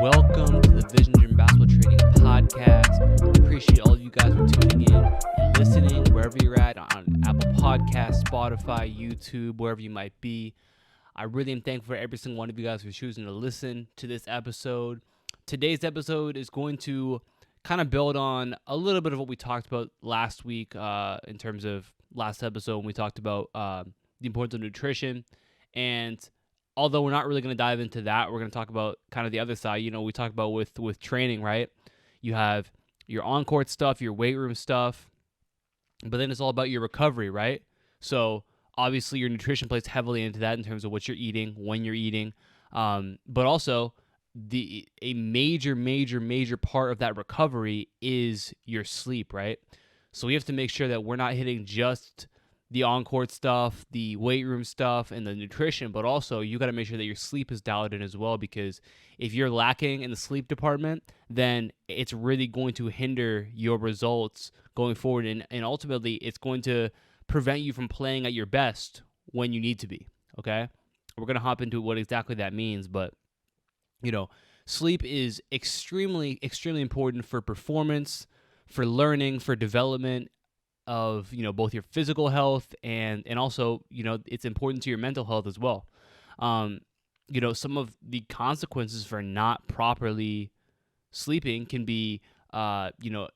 Welcome to the Vision Dream Basketball Training Podcast. Appreciate all of you guys for tuning in and listening wherever you're at on Apple Podcasts, Spotify, YouTube, wherever you might be. I really am thankful for every single one of you guys for choosing to listen to this episode. Today's episode is going to kind of build on a little bit of what we talked about last week in terms of last episode when we talked about the importance of nutrition. And although we're not really going to dive into that, we're going to talk about kind of the other side. You know, we talked about with training, right? You have your on-court stuff, your weight room stuff, but then it's all about your recovery, right? So obviously your nutrition plays heavily into that in terms of what you're eating, when you're eating, but also a major part of that recovery is your sleep, right? So we have to make sure that we're not hitting just the on-court stuff, the weight room stuff, and the nutrition, but also you got to make sure that your sleep is dialed in as well, because if you're lacking in the sleep department, then it's really going to hinder your results going forward, and ultimately it's going to prevent you from playing at your best when you need to be, okay? We're going to hop into what exactly that means, but, you know, sleep is extremely important for performance, for learning, for development of, you know, both your physical health and also, you know, it's important to your mental health as well. You know, some of the consequences for not properly sleeping can be, you know,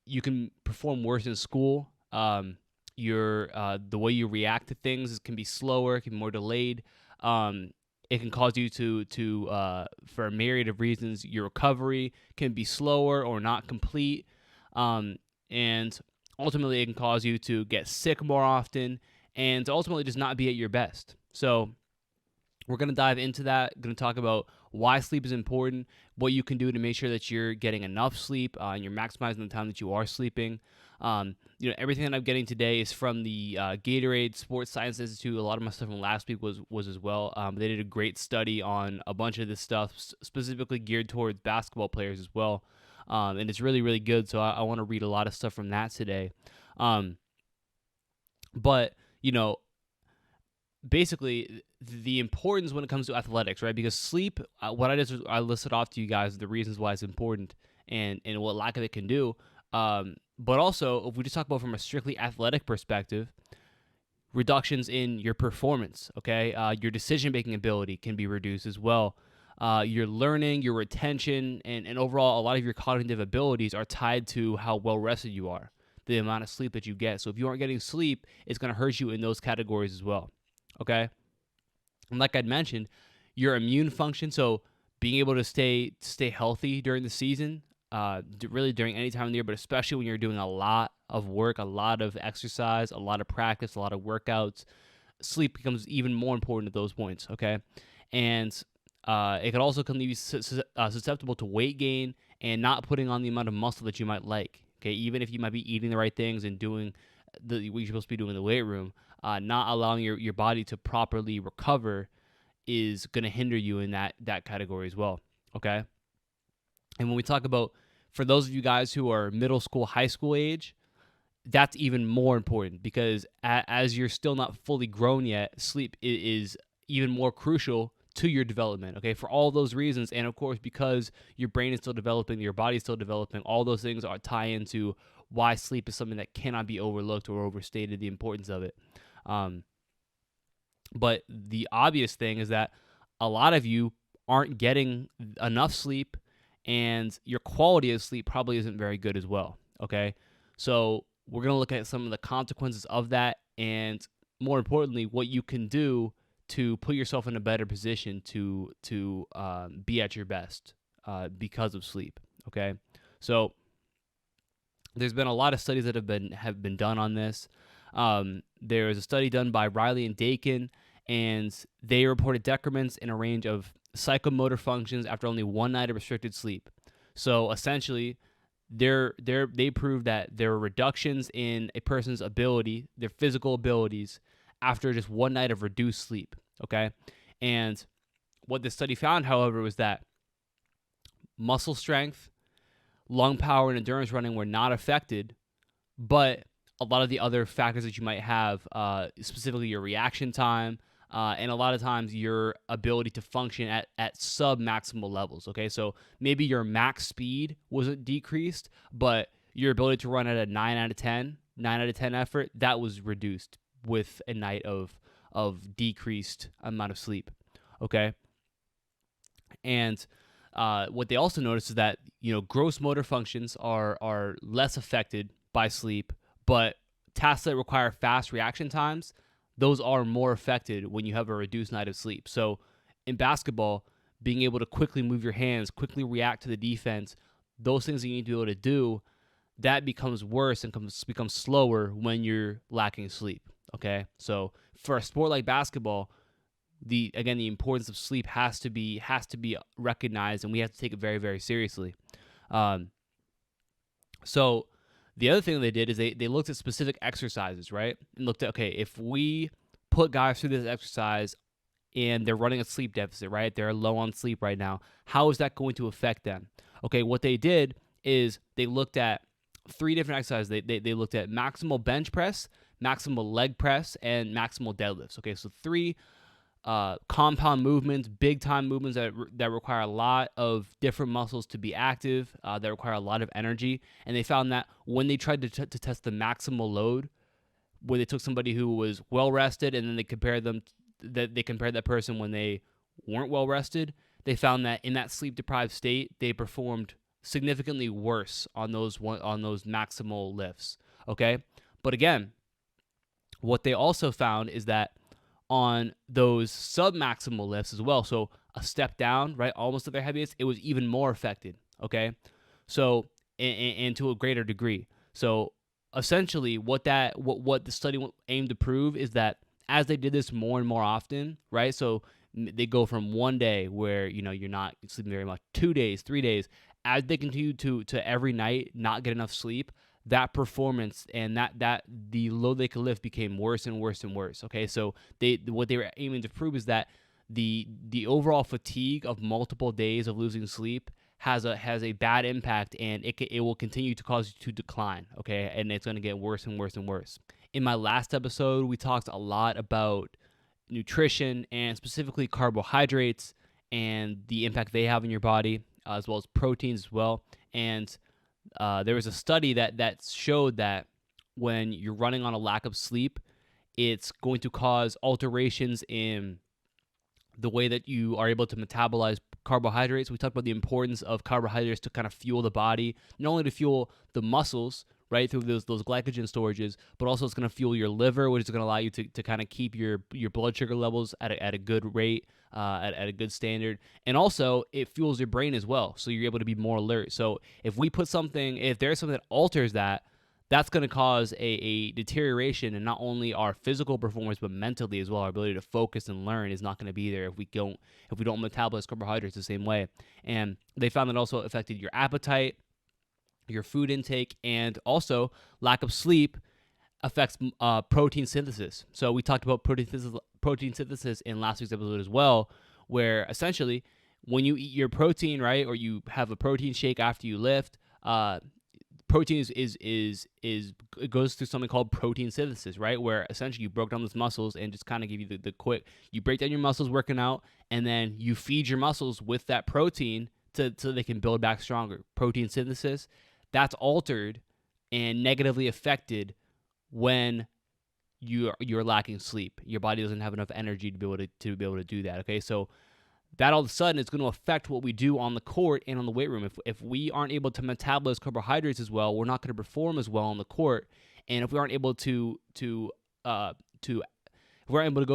you can perform worse in school. The way you react to things can be slower, can be more delayed. It can cause you to for a myriad of reasons, your recovery can be slower or not complete. And ultimately, it can cause you to get sick more often and to ultimately just not be at your best. So we're going to dive into that. Going to talk about why sleep is important, what you can do to make sure that you're getting enough sleep and you're maximizing the time that you are sleeping. You know, everything that I'm getting today is from the Gatorade Sports Science Institute. A lot of my stuff from last week was as well. They did a great study on a bunch of this stuff, specifically geared towards basketball players as well. And it's really good, so I want to read a lot of stuff from that today. But, you know, basically, the importance when it comes to athletics, right? Because sleep, what I listed off to you guys, the reasons why it's important and what lack of it can do. But also, if we just talk about from a strictly athletic perspective, reductions in your performance, okay? Your decision-making ability can be reduced as well. Your learning, your retention, and overall, a lot of your cognitive abilities are tied to how well-rested you are, the amount of sleep that you get. So if you aren't getting sleep, it's going to hurt you in those categories as well, okay? And like I'd mentioned, your immune function, so being able to stay healthy during the season, really during any time of the year, but especially when you're doing a lot of work, a lot of exercise, a lot of practice, a lot of workouts, sleep becomes even more important at those points, okay? And it can also leave you susceptible to weight gain and not putting on the amount of muscle that you might like. Okay, even if you might be eating the right things and doing what you're supposed to be doing in the weight room, not allowing your body to properly recover is going to hinder you in that category as well. Okay, and when we talk about, for those of you guys who are middle school, high school age, that's even more important, because as you're still not fully grown yet, sleep is even more crucial to your development, okay, for all those reasons. And of course, because your brain is still developing, your body is still developing, all those things are tie into why sleep is something that cannot be overlooked or overstated, the importance of it. But the obvious thing is that a lot of you aren't getting enough sleep, and your quality of sleep probably isn't very good as well, okay? So we're going to look at some of the consequences of that, and more importantly, what you can do to put yourself in a better position to be at your best because of sleep, okay? So there's been a lot of studies that have been done on this. There was a study done by Riley and Dakin, and they reported decrements in a range of psychomotor functions after only one night of restricted sleep. So essentially, they proved that there were reductions in a person's ability, their physical abilities, after just one night of reduced sleep, okay? And what the study found, however, was that muscle strength, lung power, and endurance running were not affected, but a lot of the other factors that you might have, specifically your reaction time, and a lot of times your ability to function at sub-maximal levels, okay? So maybe your max speed wasn't decreased, but your ability to run at a 9 out of 10 effort, that was reduced with a night of decreased amount of sleep, okay? And what they also noticed is that, gross motor functions are less affected by sleep, but tasks that require fast reaction times, those are more affected when you have a reduced night of sleep. So in basketball, being able to quickly move your hands, quickly react to the defense, those things that you need to be able to do, that becomes worse and becomes slower when you're lacking sleep. Okay, so for a sport like basketball, the importance of sleep has to be recognized, and we have to take it very, very seriously. So the other thing they did is they looked at specific exercises, right? And looked at, okay, if we put guys through this exercise and they're running a sleep deficit, right? They're low on sleep right now. How is that going to affect them? Okay, what they did is they looked at 3 different exercises. They looked at maximal bench press, maximal leg press, and maximal deadlifts. Okay, so 3 compound movements, big time movements that require a lot of different muscles to be active, that require a lot of energy. And they found that when they tried to test the maximal load, when they took somebody who was well rested and then they compared that person when they weren't well rested, they found that in that sleep deprived state, they performed significantly worse on those maximal lifts. Okay, but again, what they also found is that on those sub-maximal lifts as well, so a step down, right, almost at their heaviest, it was even more affected, okay? So, and to a greater degree. So, essentially, what the study aimed to prove is that as they did this more and more often, right, so they go from 1 day where, you're not sleeping very much, 2 days, 3 days, as they continue to every night not get enough sleep, that performance and that the load they could lift became worse and worse and worse. Okay, so what they were aiming to prove is that the overall fatigue of multiple days of losing sleep has a bad impact, and it will continue to cause you to decline. Okay, and it's going to get worse and worse and worse. In my last episode, we talked a lot about nutrition and specifically carbohydrates and the impact they have in your body, as well as proteins as well. And there was a study that showed that when you're running on a lack of sleep, it's going to cause alterations in the way that you are able to metabolize carbohydrates. We talked about the importance of carbohydrates to kind of fuel the body, not only to fuel the muscles, right, through those glycogen storages, but also it's going to fuel your liver, which is going to allow you to kind of keep your blood sugar levels at a good rate, at a good standard. And also, it fuels your brain as well, so you're able to be more alert. So if there's something that alters that, that's going to cause a deterioration in not only our physical performance, but mentally as well. Our ability to focus and learn is not going to be there if we don't metabolize carbohydrates the same way. And they found that also affected your appetite, your food intake, and also lack of sleep affects protein synthesis. So we talked about protein synthesis in last week's episode as well, where essentially when you eat your protein, right, or you have a protein shake after you lift, protein it goes through something called protein synthesis, right, where essentially you broke down those muscles and just kind of give you the quick, you break down your muscles working out, and then you feed your muscles with that protein so they can build back stronger. Protein synthesis, that's altered and negatively affected when you're lacking sleep. Your body doesn't have enough energy to be able to do that. Okay, so that all of a sudden is going to affect what we do on the court and on the weight room. If we aren't able to metabolize carbohydrates as well, we're not going to perform as well on the court. And if we aren't able to go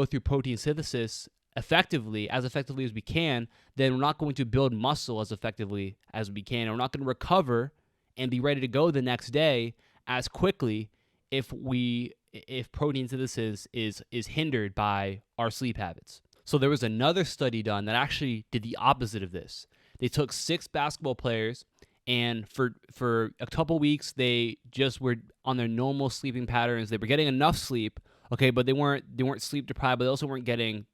through protein synthesis as effectively as we can, then we're not going to build muscle as effectively as we can. And we're not going to recover and be ready to go the next day as quickly if protein synthesis is hindered by our sleep habits. So there was another study done that actually did the opposite of this. They took 6 basketball players, and for a couple weeks they just were on their normal sleeping patterns. They were getting enough sleep, okay, but they weren't sleep deprived, but they also weren't getting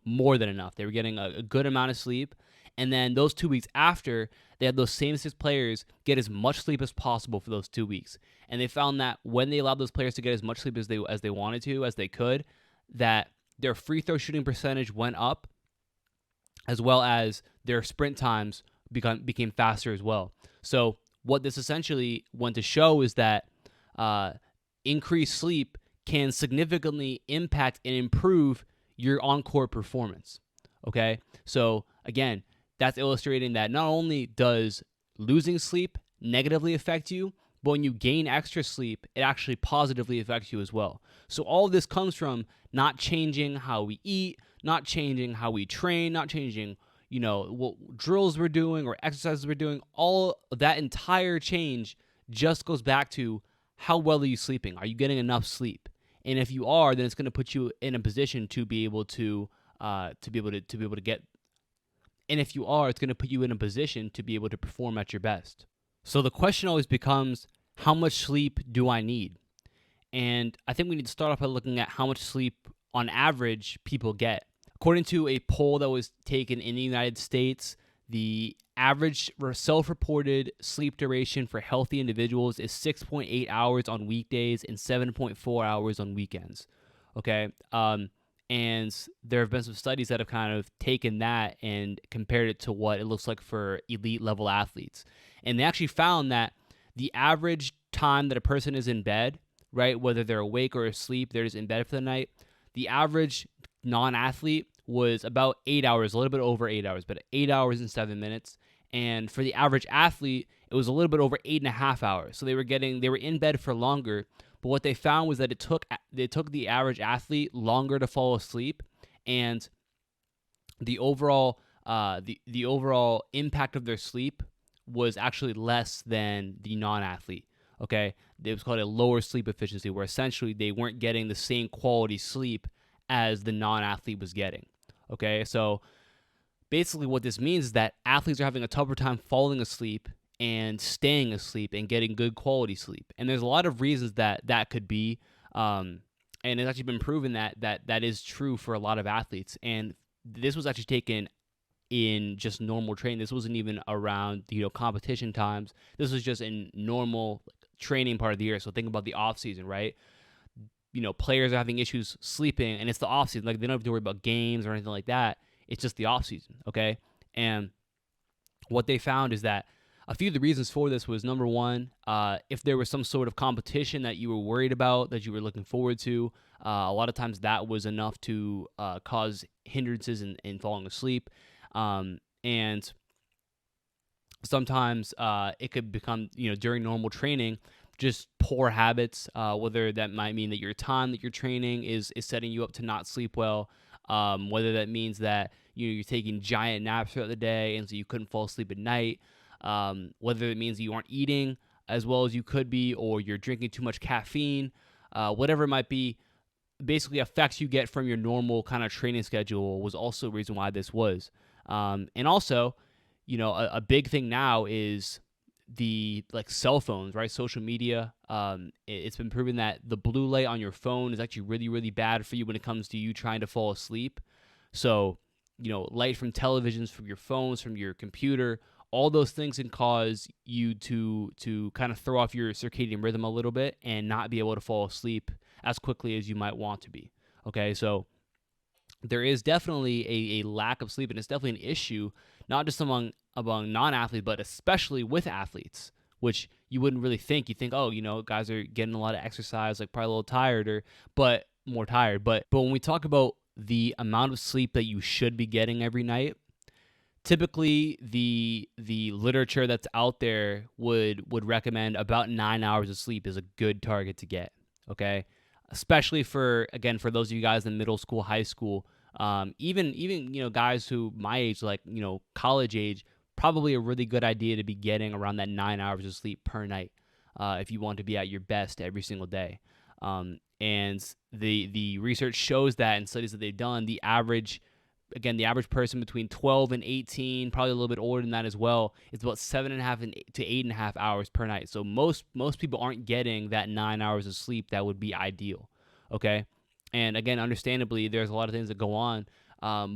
more than enough. They were getting a good amount of sleep. And then those 2 weeks after, they had those same 6 players get as much sleep as possible for those 2 weeks. And they found that when they allowed those players to get as much sleep as they wanted to, as they could, that their free throw shooting percentage went up, as well as their sprint times became faster as well. So what this essentially went to show is that increased sleep can significantly impact and improve your on-court performance. Okay, so again, that's illustrating that not only does losing sleep negatively affect you, but when you gain extra sleep, it actually positively affects you as well. So all of this comes from not changing how we eat, not changing how we train, not changing, what drills we're doing or exercises we're doing. All that entire change just goes back to how well are you sleeping? Are you getting enough sleep? And if you are, then it's going to put you in a position to be able to get. And if you are, it's going to put you in a position to be able to perform at your best. So the question always becomes, how much sleep do I need? And I think we need to start off by looking at how much sleep on average people get. According to a poll that was taken in the United States, the average self-reported sleep duration for healthy individuals is 6.8 hours on weekdays and 7.4 hours on weekends. Okay. And there have been some studies that have kind of taken that and compared it to what it looks like for elite level athletes. And they actually found that the average time that a person is in bed, right, whether they're awake or asleep, they're just in bed for the night, the average non-athlete was about 8 hours, a little bit over 8 hours, but 8 hours and 7 minutes. And for the average athlete, it was a little bit over 8.5 hours. So they were in bed for longer. But what they found was that it took the average athlete longer to fall asleep, and the overall the overall impact of their sleep was actually less than the non-athlete. Okay, it was called a lower sleep efficiency, where essentially they weren't getting the same quality sleep as the non-athlete was getting. Okay, so basically what this means is that athletes are having a tougher time falling asleep and staying asleep and getting good quality sleep. And there's a lot of reasons that could be, and it's actually been proven that is true for a lot of athletes. And this was actually taken in just normal training. This wasn't even around competition times. This was just in normal training part of the year. So think about the off season, right? Players are having issues sleeping, and it's the off season. Like, they don't have to worry about games or anything like that. It's just the off season, okay? And what they found is that a few of the reasons for this was, number one, if there was some sort of competition that you were worried about, that you were looking forward to, a lot of times that was enough to cause hindrances in falling asleep. And sometimes it could become, during normal training, just poor habits, whether that might mean that your time that you're training is setting you up to not sleep well, whether that means that you're taking giant naps throughout the day and so you couldn't fall asleep at night, whether it means you aren't eating as well as you could be, or you're drinking too much caffeine, whatever it might be, basically effects you get from your normal kind of training schedule was also a reason why this was. And also, a big thing now is the cell phones, right? Social media. It's been proven that the blue light on your phone is actually really, really bad for you when it comes to you trying to fall asleep. So, light from televisions, from your phones, from your computer, all those things can cause you to kind of throw off your circadian rhythm a little bit and not be able to fall asleep as quickly as you might want to be. Okay, so there is definitely a lack of sleep, and it's definitely an issue, not just among non-athletes, but especially with athletes, which you wouldn't really think. You think, guys are getting a lot of exercise, probably a little tired, but more tired. But when we talk about the amount of sleep that you should be getting every night, typically the literature that's out there would recommend about 9 hours of sleep is a good target to get. Okay, especially for those of you guys in middle school, high school, even guys who my age, college age, probably a really good idea to be getting around that 9 hours of sleep per night if you want to be at your best every single day. And the research shows that in studies that they've done, the average person between 12 and 18, probably a little bit older than that as well, is about 7.5 to 8.5 hours per night. So most people aren't getting that 9 hours of sleep that would be ideal. Okay, and again, understandably, there's a lot of things that go on,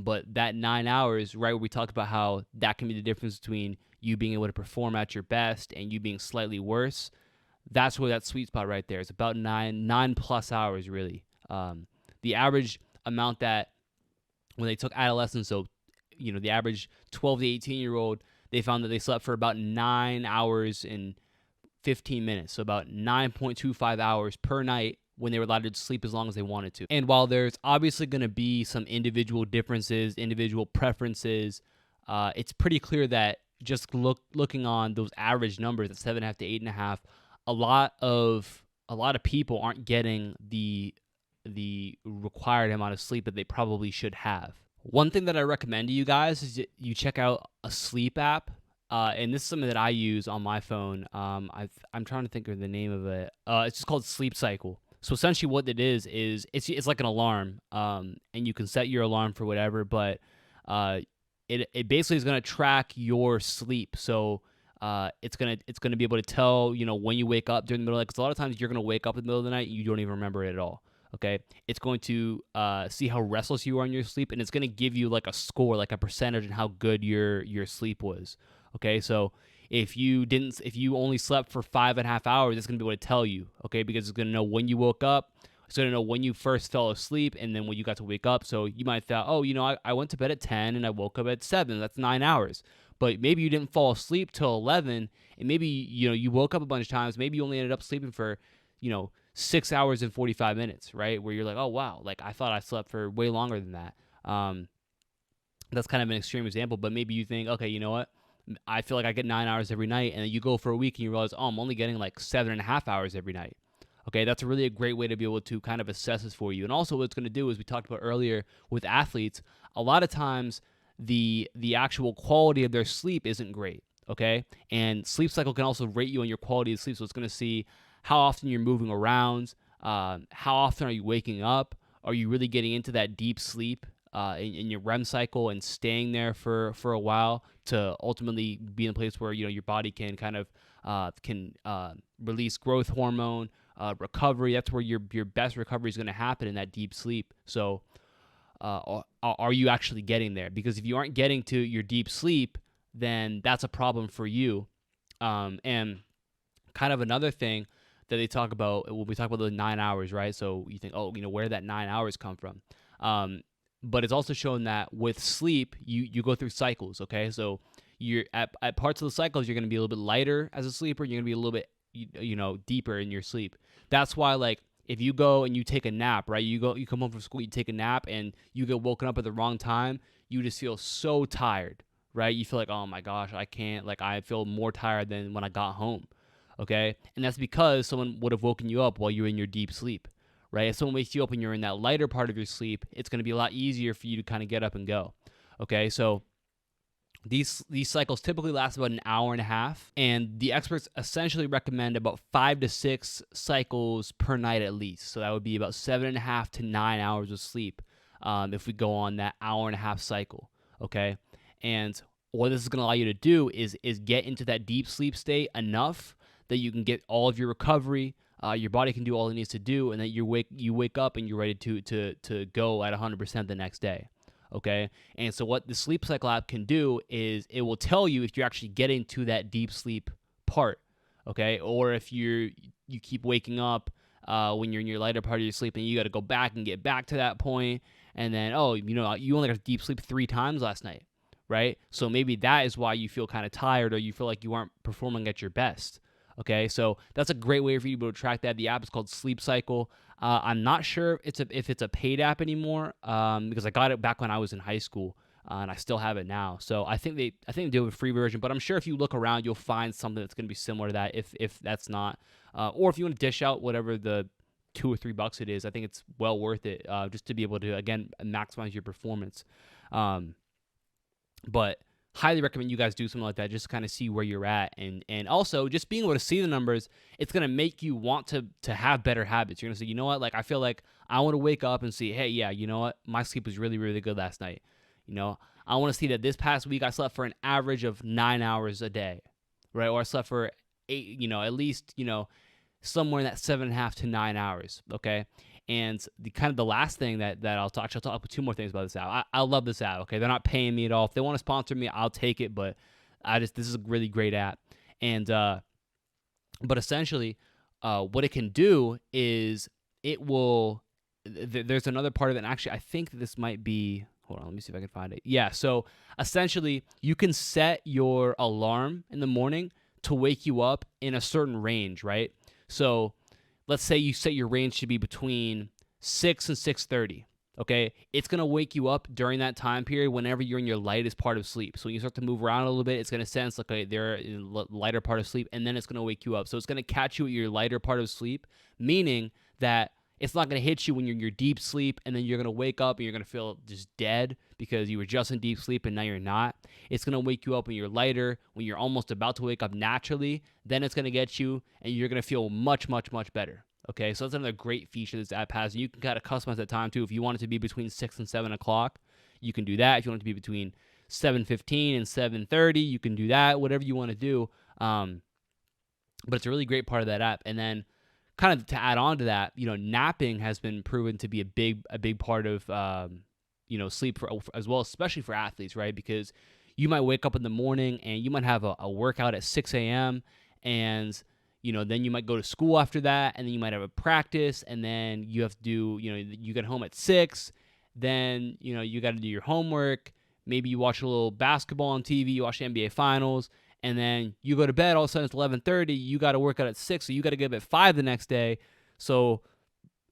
but that 9 hours, right, where we talked about how that can be the difference between you being able to perform at your best and you being slightly worse. That's where that sweet spot right there is, about nine plus hours really. The average amount that when they took adolescents, so the average 12 to 18-year-old, they found that they slept for about 9 hours and 15 minutes, so about 9.25 hours per night when they were allowed to sleep as long as they wanted to. And while there's obviously going to be some individual differences, individual preferences, it's pretty clear that just looking on those average numbers at 7.5 to 8.5, a lot of people aren't getting the required amount of sleep that they probably should have. One thing that I recommend to you guys is you check out a sleep app. And this is something that I use on my phone. I'm trying to think of the name of it. It's just called Sleep Cycle. So essentially what it is it's like an alarm, and you can set your alarm for whatever, but it basically is going to track your sleep. So it's gonna be able to tell when you wake up during the middle of the night, because a lot of times you're going to wake up in the middle of the night and you don't even remember it at all. Okay, it's going to see how restless you are in your sleep, and it's going to give you like a score, like a percentage, on how good your sleep was. Okay, so if you only slept for 5.5 hours, it's going to be able to tell you, okay, because it's going to know when you woke up, it's going to know when you first fell asleep, and then when you got to wake up. So you might thought, I went to bed at 10 and I woke up at 7. That's 9 hours. But maybe you didn't fall asleep till 11, and maybe you woke up a bunch of times. Maybe you only ended up sleeping for 6 hours and 45 minutes, right? Where you're like, oh wow, like I thought I slept for way longer than that. That's kind of an extreme example, but maybe you think, okay, you know what? I feel like I get 9 hours every night, and then you go for a week and you realize, I'm only getting like 7.5 hours every night. Okay, that's a great way to be able to kind of assess this for you. And also what it's going to do, as we talked about earlier with athletes, a lot of times the actual quality of their sleep isn't great, okay? And Sleep Cycle can also rate you on your quality of sleep, so it's going to see how often you're moving around, how often are you waking up, are you really getting into that deep sleep in your REM cycle and staying there for a while to ultimately be in a place where your body can kind of release growth hormone, recovery. That's where your best recovery is going to happen, in that deep sleep. So are you actually getting there? Because if you aren't getting to your deep sleep, then that's a problem for you. And kind of another thing that they talk about when we talk about the 9 hours, right? So you think, where did that 9 hours come from? But it's also shown that with sleep, you go through cycles, okay? So you're at parts of the cycles, you're going to be a little bit lighter as a sleeper. You're going to be a little bit, deeper in your sleep. That's why, like, if you go and you take a nap, right? You come home from school, you take a nap, and you get woken up at the wrong time, you just feel so tired, right? You feel like, oh my gosh, I can't, like, I feel more tired than when I got home, okay? And that's because someone would have woken you up while you're in your deep sleep. Right? If someone wakes you up and you're in that lighter part of your sleep, it's going to be a lot easier for you to kind of get up and go. Okay, so these cycles typically last about an hour and a half, and the experts essentially recommend about 5 to 6 cycles per night at least. So that would be about 7.5 to 9 hours of sleep if we go on that hour and a half cycle. Okay, and what this is going to allow you to do is get into that deep sleep state enough that you can get all of your recovery. Your body can do all it needs to do, and then you wake up and you're ready to go at 100% the next day. Okay, and so what the Sleep Cycle app can do is it will tell you if you're actually getting to that deep sleep part. Okay, or if you keep waking up when you're in your lighter part of your sleep, and you got to go back and get back to that point, and then you only got deep sleep 3 times last night, right? So maybe that is why you feel kind of tired, or you feel like you aren't performing at your best. Okay, so that's a great way for you to be able to track that. The app is called Sleep Cycle. I'm not sure if it's a paid app anymore because I got it back when I was in high school, and I still have it now. So I think they do have a free version, but I'm sure if you look around, you'll find something that's going to be similar to that. If that's not, or if you want to dish out whatever the $2 or $3 it is, I think it's well worth it just to be able to, again, maximize your performance. But highly recommend you guys do something like that just to kind of see where you're at. And also, just being able to see the numbers, it's going to make you want to have better habits. You're going to say, you know what, like I feel like I want to wake up and see, hey, yeah, you know what, my sleep was really, really good last night. I want to see that this past week I slept for an average of 9 hours a day, right? Or I slept for 8, at least, somewhere in that 7.5 to 9 hours, okay? And the last thing that I'll talk about 2 more things about this app. I love this app, okay? They're not paying me at all. If they want to sponsor me, I'll take it, but this is a really great app. And but essentially, what it can do is it will there's another part of it. And actually, I think this might be. Hold on, let me see if I can find it. Yeah. So essentially, you can set your alarm in the morning to wake you up in a certain range, right? So let's say you set your range to be between 6 and 6:30. Okay, it's gonna wake you up during that time period whenever you're in your lightest part of sleep. So when you start to move around a little bit, it's gonna sense like they're in lighter part of sleep, and then it's gonna wake you up. So it's gonna catch you at your lighter part of sleep, meaning that it's not gonna hit you when you're in your deep sleep, and then you're gonna wake up and you're gonna feel just dead because you were just in deep sleep and now you're not. It's gonna wake you up when you're lighter, when you're almost about to wake up naturally. Then it's gonna get you, and you're gonna feel much, much, much better. Okay, so that's another great feature this app has. You can kind of customize that time too. If you want it to be between 6 and 7 o'clock, you can do that. If you want it to be between 7:15 and 7:30, you can do that. Whatever you want to do. But it's a really great part of that app. And then, kind of to add on to that, napping has been proven to be a big part of sleep as well, especially for athletes, right? Because you might wake up in the morning and you might have a workout at 6 a.m. and then you might go to school after that, and then you might have a practice, and then you have to do, you get home at 6, then, you got to do your homework. Maybe you watch a little basketball on TV, you watch the NBA Finals, and then you go to bed. All of a sudden it's 11:30. You got to work out at 6, so you got to get up at 5 the next day. So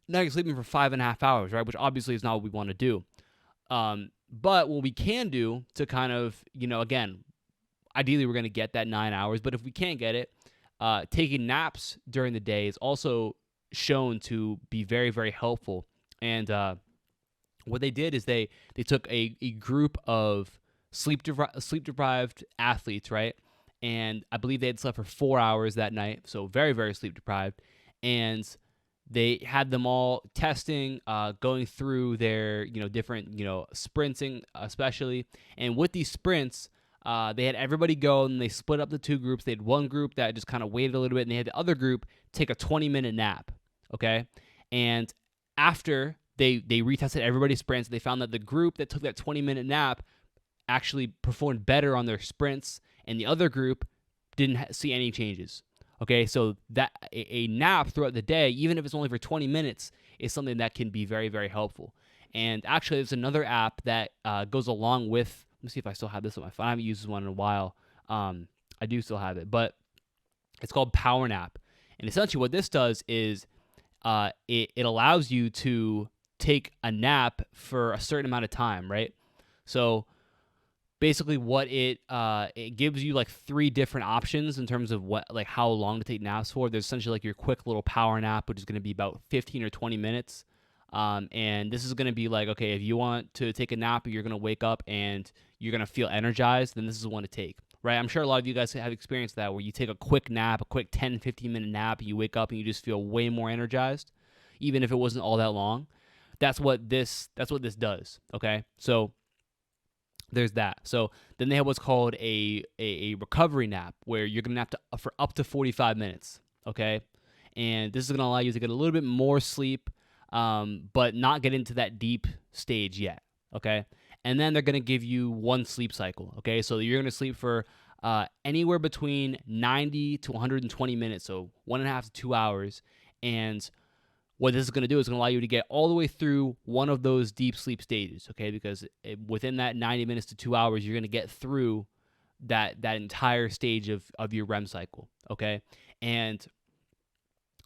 now you're sleeping for 5.5 hours, right? Which obviously is not what we want to do. But what we can do to kind of, again, ideally we're going to get that 9 hours, but if we can't get it, taking naps during the day is also shown to be very, very helpful. And what they did is they took a group of sleep-deprived athletes, right? And I believe they had slept for 4 hours that night, so very, very sleep-deprived. And they had them all testing, going through their, different, sprinting especially. And with these sprints, they had everybody go, and they split up the two groups. They had one group that just kind of waited a little bit, and they had the other group take a 20-minute nap, okay? And after they retested everybody's sprints, they found that the group that took that 20-minute nap actually performed better on their sprints, and the other group didn't see any changes, okay? So that a nap throughout the day, even if it's only for 20 minutes, is something that can be very, very helpful. And actually, there's another app that goes along with. Let me see if I still have this on my phone. I haven't used this one in a while. I do still have it, but it's called Power Nap. And essentially what this does is it allows you to take a nap for a certain amount of time, right? So basically what it gives you like 3 different options in terms of how long to take naps for. There's essentially like your quick little power nap, which is going to be about 15 or 20 minutes. And this is going to be like, okay, if you want to take a nap, you're going to wake up and you're going to feel energized, then this is the one to take, right? I'm sure a lot of you guys have experienced that, where you take a quick nap, a quick 10, 15-minute nap, and you wake up and you just feel way more energized, even if it wasn't all that long. That's what this does, okay? So there's that. So then they have what's called a recovery nap, where you're going to nap for up to 45 minutes, okay? And this is going to allow you to get a little bit more sleep, but not get into that deep stage yet, okay? And then they're going to give you one sleep cycle, okay? So you're going to sleep for anywhere between 90 to 120 minutes, so 1.5 to 2 hours. And what this is going to do is going to allow you to get all the way through one of those deep sleep stages, okay? Because within that 90 minutes to 2 hours, you're going to get through that entire stage of your REM cycle, okay? And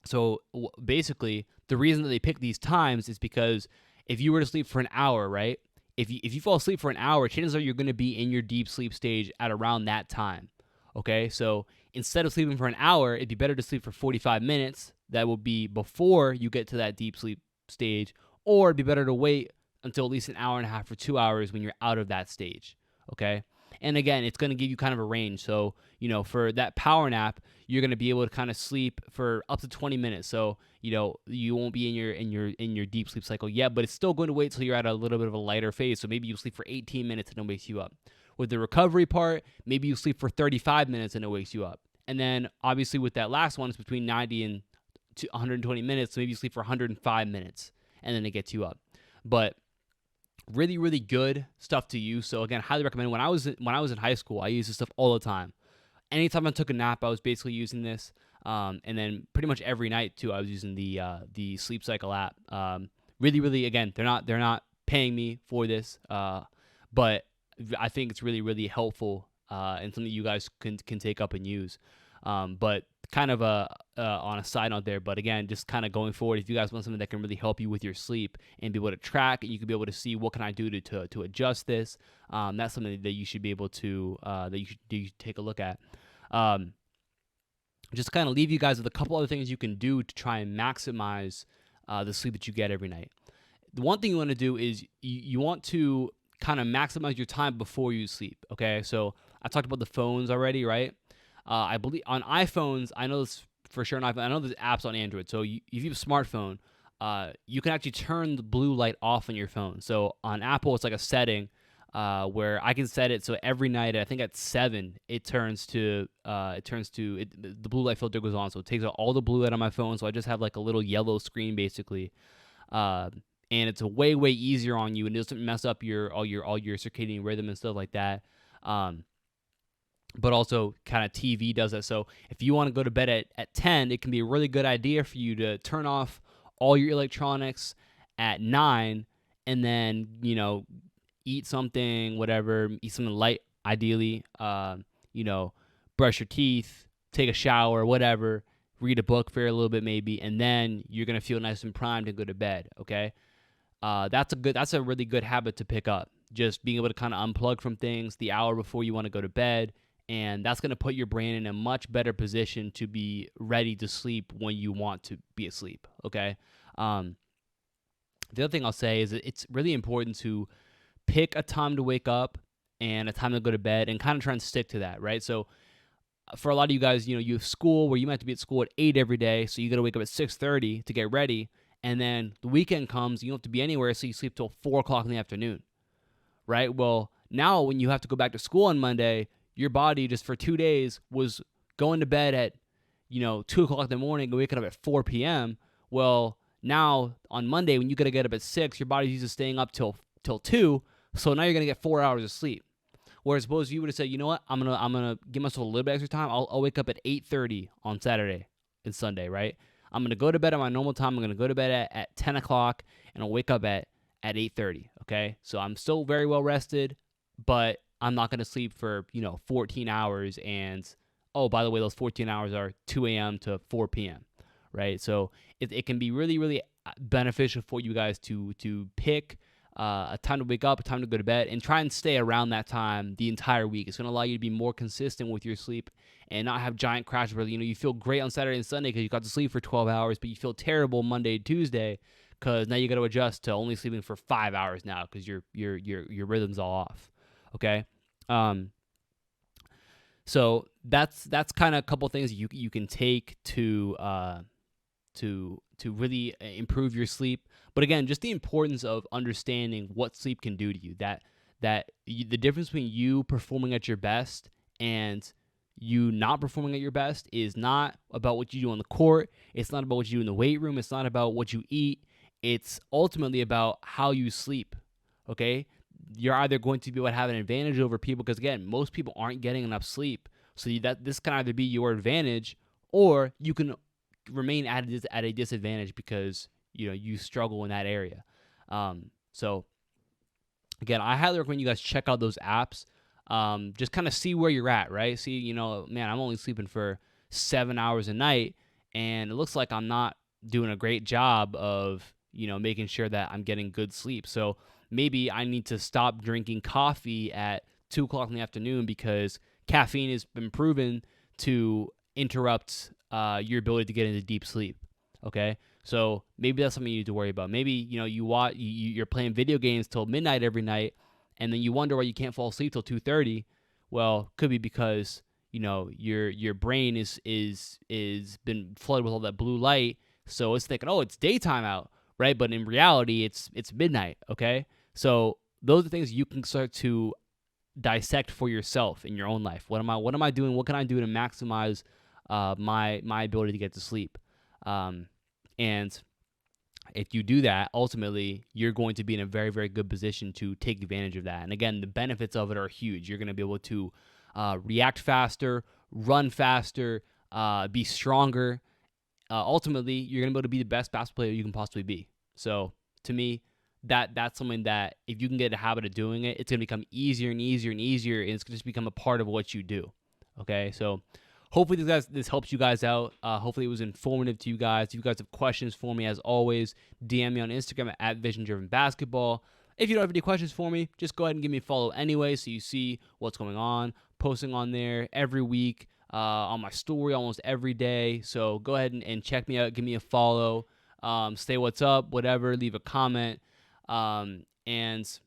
so basically, the reason that they pick these times is because if you were to sleep for an hour, right? If you fall asleep for an hour, chances are you're going to be in your deep sleep stage at around that time, okay? So instead of sleeping for an hour, it'd be better to sleep for 45 minutes. That will be before you get to that deep sleep stage, or it'd be better to wait until at least an hour and a half or 2 hours when you're out of that stage, okay? And again, it's going to give you kind of a range. So, for that power nap, you're going to be able to kind of sleep for up to 20 minutes. So, you won't be in your deep sleep cycle yet, but it's still going to wait till you're at a little bit of a lighter phase. So maybe you sleep for 18 minutes and it wakes you up. With the recovery part, maybe you sleep for 35 minutes and it wakes you up. And then obviously with that last one, it's between 90 and 120 minutes. So maybe you sleep for 105 minutes and then it gets you up. But really, really good stuff to use. So again, highly recommend. When I was in high school, I used this stuff all the time. Anytime I took a nap, I was basically using this. And then pretty much every night too, I was using the Sleep Cycle app. really, really, again, they're not paying me for this, but I think it's really, really helpful and something you guys can take up and use. But kind of on a side note there, but again, just kind of going forward, if you guys want something that can really help you with your sleep and be able to track, and you can be able to see what can I do to adjust this, that's something that you should be able to that you should take a look at. Just to kind of leave you guys with a couple other things you can do to try and maximize the sleep that you get every night. The one thing you want to do is you want to kind of maximize your time before you sleep. Okay, so I talked about the phones already, right? I believe on iPhones, I know this for sure. I know there's apps on Android. So if you have a smartphone, you can actually turn the blue light off on your phone. So on Apple, it's like a setting where I can set it so every night, I think at 7, the blue light filter goes on. So it takes out all the blue light on my phone. So I just have like a little yellow screen basically. And it's a way easier on you, and it doesn't mess up all your circadian rhythm and stuff like that. But also kind of TV does that. So if you want to go to bed at 10, it can be a really good idea for you to turn off all your electronics at 9, and then, eat something, whatever, eat something light, ideally, brush your teeth, take a shower, whatever, read a book for a little bit maybe, and then you're going to feel nice and primed and go to bed, okay? That's a really good habit to pick up, just being able to kind of unplug from things the hour before you want to go to bed, and that's going to put your brain in a much better position to be ready to sleep when you want to be asleep, okay? The other thing I'll say is that it's really important to pick a time to wake up and a time to go to bed and kind of try and stick to that, right? So for a lot of you guys, you have school where you might have to be at school at 8 every day, so you got to wake up at 6:30 to get ready, and then the weekend comes, you don't have to be anywhere, so you sleep till 4 o'clock in the afternoon, right? Well, now when you have to go back to school on Monday, your body just for 2 days was going to bed at 2 o'clock in the morning and waking up at 4 p.m. Well, now on Monday when you got to get up at 6, your body's used to staying up till 2, so now you're going to get 4 hours of sleep. Whereas suppose you would have said, you know what, I'm gonna give myself a little bit extra time. I'll wake up at 8:30 on Saturday and Sunday, right? I'm gonna go to bed at my normal time. I'm gonna go to bed at 10 o'clock, and I'll wake up at 8:30. Okay, so I'm still very well rested, but I'm not gonna sleep for 14 hours. And oh, by the way, those 14 hours are 2 a.m. to 4 p.m. Right? So it can be really, really beneficial for you guys to pick a time to wake up, a time to go to bed, and try and stay around that time the entire week. It's going to allow you to be more consistent with your sleep and not have giant crashes where you feel great on Saturday and Sunday because you got to sleep for 12 hours, but you feel terrible Monday and Tuesday because now you got to adjust to only sleeping for 5 hours now because your rhythm's all off. Okay, so that's kind of a couple things you can take to really improve your sleep. But again, just the importance of understanding what sleep can do to you. The difference between you performing at your best and you not performing at your best is not about what you do on the court. It's not about what you do in the weight room. It's not about what you eat. It's ultimately about how you sleep, okay? You're either going to be able to have an advantage over people because, again, most people aren't getting enough sleep. So this can either be your advantage or you can remain at a disadvantage because you struggle in that area. So again, I highly recommend you guys check out those apps. Just kind of see where you're at, right? See, man, I'm only sleeping for 7 hours a night, and it looks like I'm not doing a great job of making sure that I'm getting good sleep. So maybe I need to stop drinking coffee at 2 o'clock in the afternoon because caffeine has been proven to interrupt your ability to get into deep sleep. Okay, so maybe that's something you need to worry about. Maybe you're playing video games till midnight every night, and then you wonder why you can't fall asleep till 2:30. Well, could be because your brain is been flooded with all that blue light, so it's thinking, oh, it's daytime out, right? But in reality, it's midnight. Okay, so those are things you can start to dissect for yourself in your own life. What am I doing? What can I do to maximize my ability to get to sleep? And if you do that, ultimately, you're going to be in a very, very good position to take advantage of that. And again, the benefits of it are huge. You're going to be able to react faster, run faster, be stronger. Ultimately, you're going to be able to be the best basketball player you can possibly be. So to me, that's something that if you can get a habit of doing it, it's going to become easier and easier and easier, and it's going to just become a part of what you do. Okay, so hopefully this helps you guys out. Hopefully it was informative to you guys. If you guys have questions for me, as always, DM me on Instagram at VisionDrivenBasketball. If you don't have any questions for me, just go ahead and give me a follow anyway, so you see what's going on. Posting on there every week, on my story almost every day. So go ahead and check me out. Give me a follow. Say what's up, whatever. Leave a comment. And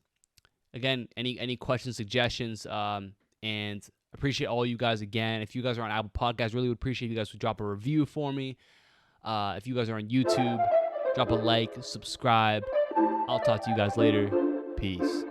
again, any questions, suggestions, and appreciate all you guys again. If you guys are on Apple Podcasts, really would appreciate if you guys would drop a review for me. If you guys are on YouTube, drop a like, subscribe. I'll talk to you guys later. Peace.